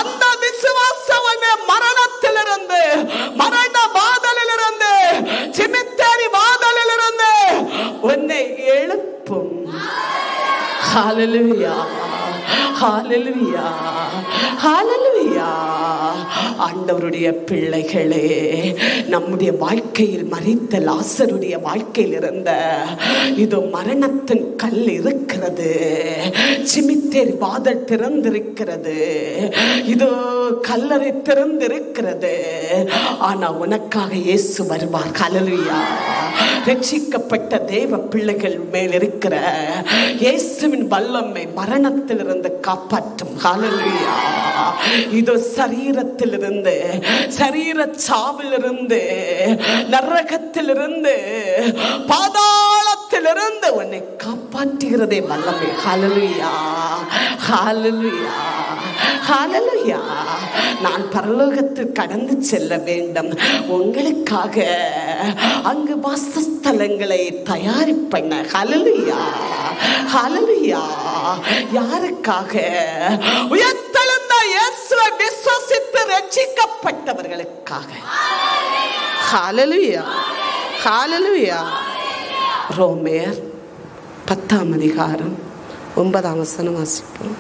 அந்த விசுவாசம் மரணத்திலிருந்து, மரண வாதலிலிருந்து, சிமித்தேரி வாதலிலிருந்து உன்னை எழுப்பும். ஹல்லேலூயா, ஹல்லேலூயா, ஹல்லேலூயா. ஆண்டவருடைய பிள்ளைகளே, நம்முடைய வாழ்க்கையில் மரித்த லாசருடைய வாழ்க்கையில் இருந்த இதோ மரணத்தின் கல் இருக்கிறது. சிமித்தேரி வாதல் திறந்திருக்கிறது. இதோ கல்லறை திறந்திருக்கிறது. ஆனா உனக்காக இயேசு வருவார். ஹல்லேலூயா. ரட்சிக்கப்பட்ட தேவ பிள்ளைகள் மேல் இருக்கிற இயேசுவின் வல்லமை மரணத்திலிருந்து காப்பாற்றும். ஹல்லேலூயா. இதோ சரீரத்திலிருந்து, சரீர சாவிலிருந்து, நரகத்திலிருந்து, பாதாளத்திலிருந்து உன்னை காப்பாற்றுகிறதே வல்லமை. ஹல்லேலூயா, ஹல்லேலூயா, ஹல்லேலூயா. நான் பரலோகத்தில் கடந்து செல்ல வேண்டும். உங்களுக்காக அங்கு வாசஸ்தலங்களை தயாரி பண்ண. ஹல்லேலூயா, ஹல்லேலூயா. யாருக்காக? உயர்த்தெழுந்த இயேசுவை விசுவாசித்து ரட்சிக்கப்பட்டவர்களுக்காக. ஹல்லேலூயா, ஹல்லேலூயா. ரோமேயர் 10 அதிகாரம் 9 வசனம் வாசிப்போம்.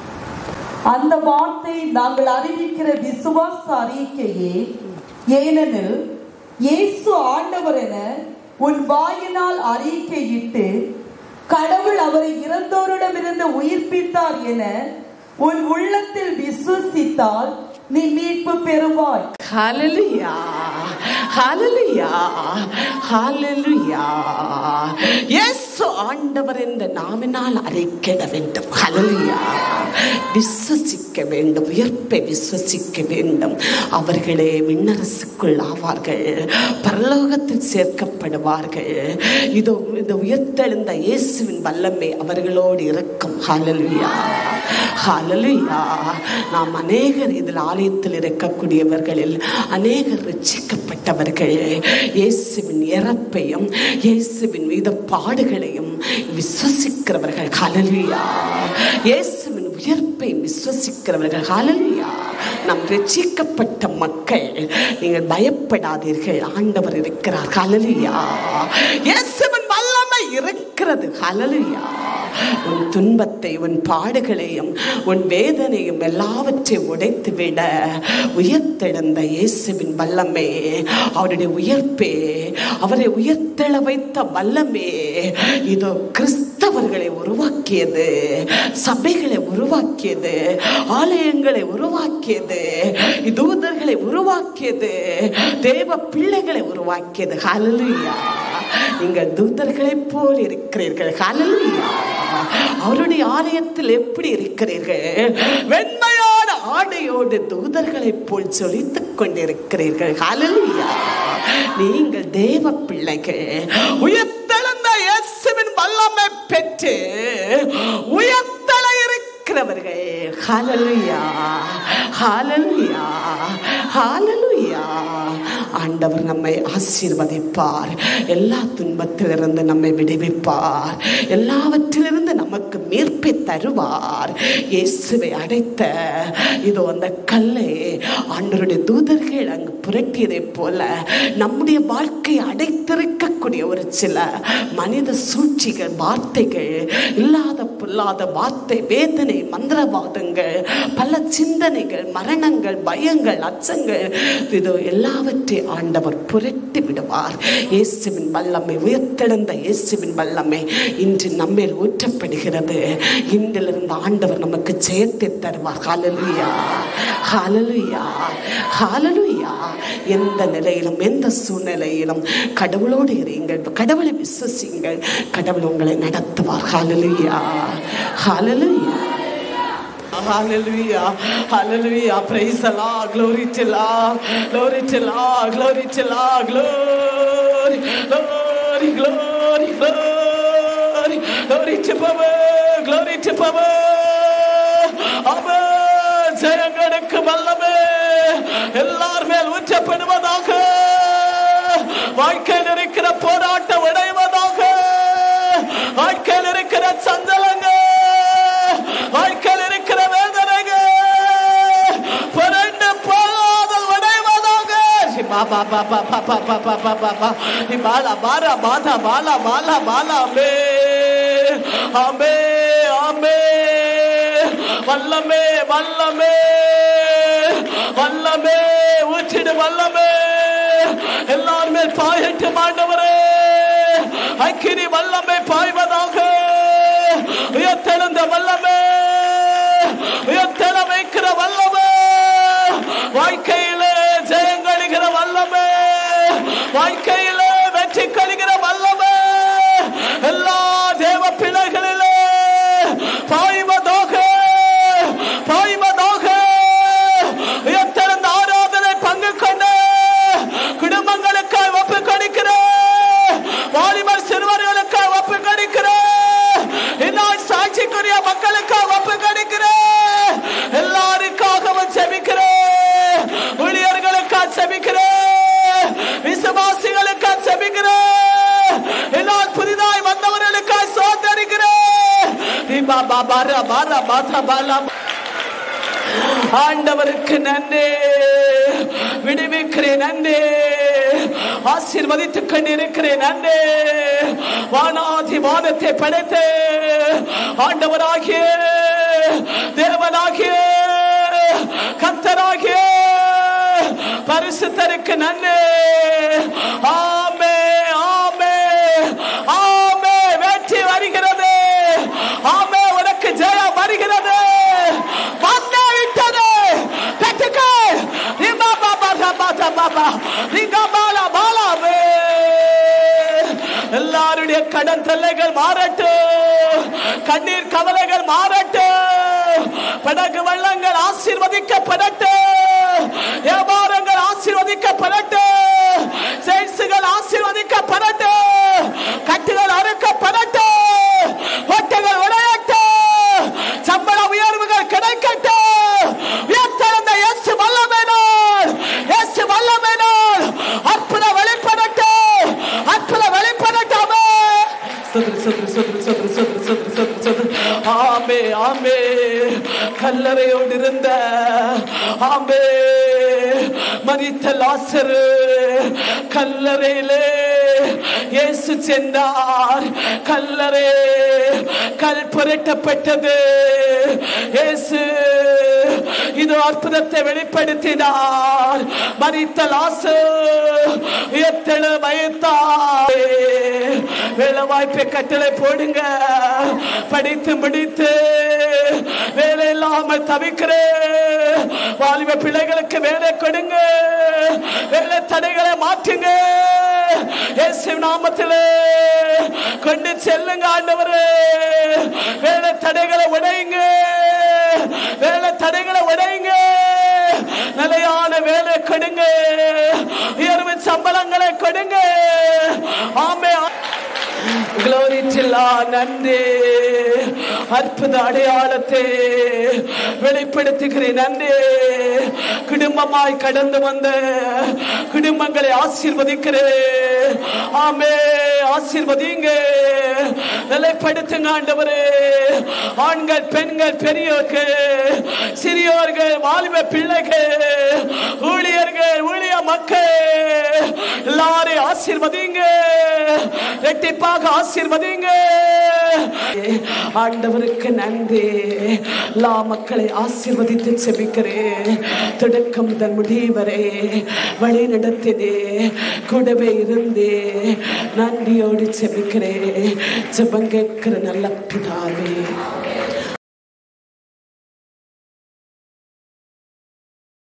அந்த வார்த்தை நாங்கள் அறிவிக்கிற விசுவாச அறிக்கையே. ஏனெனில் இயேசு ஆண்டவர் என உன் வாயினால் அறிக்கையிட்டு கடவுள் அவரை இறந்தோரிடமிருந்து உயிர்ப்பித்தார் என உன் உள்ளத்தில் விசுவசித்தால் நீ மீட்பு பெறுவாய். ஹல்லேலூயா, ஹல்லேலூயா, ஹல்லேலூயா. இயேசு ஆண்டவர் என்ற நாவினால் அறிக்கையிட வேண்டும். ஹல்லேலூயா. விசுவசிக்க வேண்டும், உயிர்ப்பை விசுவசிக்க வேண்டும். அவர்களே விண்ணரசுக்குள் ஆவார்கள், பரலோகத்தில் சேர்க்கப்படுவார்கள். இதோ இந்த உயிர்த்தெழுந்த இயேசுவின் வல்லமை அவர்களோடு இருக்கும். ஹல்லேலூயா, ஹல்லேலூயா. நாம் அநேகர் இதில் ஆலயத்தில் இருக்கக்கூடியவர்களில் அநேகர் ரட்சிக்கப்பட்டவர்கள் இயேசுவின் இறப்பையும் இயேசுவின் மீத பாடுகளையும் விசுவசிக்கிறவர்கள். ஹல்லேலூயா. இயேசுவின் உயிர்ப்பை விசுவசிக்கிறவர்கள். ஹல்லேலூயா. நாம் ரட்சிக்கப்பட்ட மக்கள், நீங்கள் பயப்படாதீர்கள், ஆண்டவர் இருக்கிறார். ஹல்லேலூயா. இயேசுவின் வல்லமை இருக்கிறது. ஹல்லேலூயா. உன் துன்பத்தை, உன் பாடுகளையும், உன் வேதனையும் எல்லாவற்றையும் உடைத்து விட உயர்த்தெழுந்த இயேசுவின் வல்லமே, அவருடைய உயர்ப்பே, அவரை உயர்த்தெழ வைத்த வல்லமே இதோ கிறிஸ்தவர்களை உருவாக்கியது, சபைகளை உருவாக்கியது, ஆலயங்களை உருவாக்கியது, தூதர்களை உருவாக்கியது, தேவ பிள்ளைகளை உருவாக்கியது. ஹல்லேலூயா. நீங்கள் தூதர்களை போல் இருக்கிறீர்கள். ஹல்லேலூயா. அவருடைய ஆலயத்தில் எப்படி இருக்கிறீர்கள்? வெண்மையான ஆடையோடு தூதர்களை போல் சொலித்துக் கொண்டிருக்கிறீர்கள். ஹல்லேலூயா. நீங்கள் தேவ பிள்ளைகள், உயர்த்தெழுந்த இயேசுவின் வல்லமை பெற்று உயர்த்தெழ இருக்கிறவர்கள். ஹல்லேலூயா, ஹல்லேலூயா, ஹல்லேலூயா. ஆண்டவர் நம்மை ஆசீர்வதிப்பார், எல்லா துன்பத்திலிருந்து நம்மை விடுவிப்பார், எல்லாவற்றிலிருந்து நமக்கு மீட்பை தருவார். இயேசுவை அடைத்த இதோ அந்த கல்லை ஆண்டவருடைய தூதர்கள் அங்கு புரட்டியதை போல நம்முடைய வாழ்க்கையை அடைத்திருக்கக்கூடிய ஒரு சில மனித சூழ்ச்சிகள், வார்த்தைகள், இல்லாத பொல்லாத வார்த்தை, வேதனை, மந்திரவாதங்கள், பல சிந்தனைகள், மரணங்கள், பயங்கள், அச்சங்கள், இதோ எல்லாவற்றை ஆண்டவர் புரட்டி விடுவார். இயேசுவின் வல்லமை, உயர்த்தெழுந்த இயேசுவின் வல்லமை இன்று நம்மேல் ஊற்றப்படுகிறது. இன்றிலிருந்து ஆண்டவர் நமக்கு ஜெயத்தை தருவார். ஹல்லேலூயா, ஹல்லேலூயா, ஹல்லேலூயா. எந்த நிலையிலும், எந்த சூழ்நிலையிலும் கடவுளோடு இருங்கள், கடவுளை விசுவசிங்கள், கடவுள் உங்களை நடத்துவார். ஹல்லேலூயா, ஹல்லேலூயா. Hallelujah, hallelujah, praise the Lord, glory to Lord, glory to Lord, glory to Lord, glory, glory, glory, glory, glory to power, glory to power. Amen. ஜெயங்களுக்கு வல்லமே எல்லார் மேல் ஊற்றப்படுவதாக, வாழ்க்கையில் இருக்கிற போராட்டம் உடைவதாக, வாழ்க்கையில் இருக்கிற சஞ்சலங்கள், வாழ்க்கையில் இருக்கிற வேதனைகள் புரண்டு போகாதல் உடைவதாக. பாபா பாபா பாபா பாபா பாபா பாலா பாரா பாதா பாலா பாலா பாலா மே ஆமே ஆமே. வல்லமே வல்லமே வல்லமே ஊற்றிடு வல்லமே எல்லாருமே பாயிட்டு ஆண்டவரே. அக்கினி வல்லமை பாய்வதாக, உயர்த்தெழுந்த வல்லமே, உயர்த்தெழ வைக்கிற வல்லமே, வாழ்க்கையிலே ஜெயங்களிக்கிற வல்லமே, வாழ்க்கையிலே வெற்றி கழிக்கிற வல்லமே எல்லா தேவ பிள்ளைகளிலே பாய்வதாக, பாய்வதாக. உயர்த்தெழுந்த ஆராதனை பங்கு கொண்டு குடும்பங்களுக்காய் ஒப்பு கொடுக்கிற, வாலிபர் சிறுவர்களுக்காய் ஒப்பு கொடுக்கிற, இந்நாள் சாட்சிக்குரிய மக்களுக்காக ஒப்பு கொடுக்கிற, எல்லாருக்காகவும் செபிக்கிற, ஊழியர்களுக்காக செபிக்கிற, விசுவாசிகளுக்காக செபிக்கிற, இந்நாள் புதிதாய் வந்தவர்களுக்காக சோதரிக்கிற. ஆண்டவருக்கு நன்றி, விடுவிக்கிறேன் நன்றி, ஆசீர்வதித்துக் கொண்டிருக்கிறேன் நன்றி. வானாதி வானத்தை படைத்து ஆண்டவராகிய தேவனாகிய கர்த்தராகிய பரிசுத்தருக்கு நன்றி. ஆமே ஆமே ஆமே. வெற்றி வருகிறது. ஆமே. உனக்கு ஜெயம் வருகிறது. வந்தே விட்டது. கட்டுக்கு ரிபா பாபா பாபா பாபா ரிகா பாலா பாலாவே. எல்லாருடைய கடன் தொல்லைகள் மாறட்டும். கண்ணீர் கவலைகள் மாறட்டும். படகு வெள்ளங்கள் ஆசீர்வதிக்கப்படட்டும். வியாபாரங்கள் ஆசீர்வதிக்கப்படட்டும். செயல்கள் ஆசீர்வதிக்கப்படட்டும். கட்டுகள் அறுக்கப்படட்டும். ஓட்டைகள் உடையட்டும். சம்பள உயர்வுகள் கிடைக்கட்டும். உயர்த்தெழுந்த இயேசு வல்லமையினால், இயேசு வல்லமையினால் அற்புதம் வெளிப்படட்டும். அற்புதம் வெளிப்படட்டும். ஆமே ஆமே. கல்லறையோடு இருந்த ஆமே மரித்த லாசரு கல்லறையிலே இயேசு சென்றார். கல்லறை கல் புரட்டப்பட்டது. இயேசு இது அற்புதத்தை வெளிப்படுத்தினார். மரித்த லாசரு உயிர்த்தெழ வைத்தார். வேலை வாய்ப்பை கட்டளை போடுங்க. படித்து முடித்து வேலை இல்லாமல் தவிக்கிறேன். வாலிப பிள்ளைகளுக்கு வேலை கொடுங்க. வேலை தடைகளை மாற்றுங்க. இயேசு நாமத்திலே கொண்டு செல்லுங்க ஆண்டவரே. வேலை தடைகளை உடையுங்க. வேலை தடைகளை உடையுங்க. நிலையான வேலை கொடுங்க. உயர்வு சம்பளங்களை கொடுங்க. ஆமே. Glory to Lord. நன்றி. அற்புத அடையாளத்தை வெளிப்படுத்துகிறேன். நன்றி. குடும்பமாய் கடந்து வந்த குடும்பங்களை ஆசீர்வதிக்கிறேன். ஆமே. ஆசீர்வதிங்க. நிலைப்படுத்துங்க ஆண்டவரே. ஆண்கள் பெண்கள் பெரியோர்கள் சிறியோர்கள் வாலிப பிள்ளைகள் ஊழியர்கள் ஊழிய மக்கள் எல்லாரையும் ஆசீர்வதிங்க. இரட்டிப்பாக ஆசீர்வதிங்க. ஆண்டவருக்கு நன்றி. எல்லா மக்களை ஆசீர்வதித்து செபிக்கிறேன். தொடக்கம் முதல் முடிவு வரை வழி நடத்தினே, கூடவே இருந்தே. நன்றியோடு செபிக்கிறேன். ஜெபம் கேட்கிற நல்ல பிதாவே.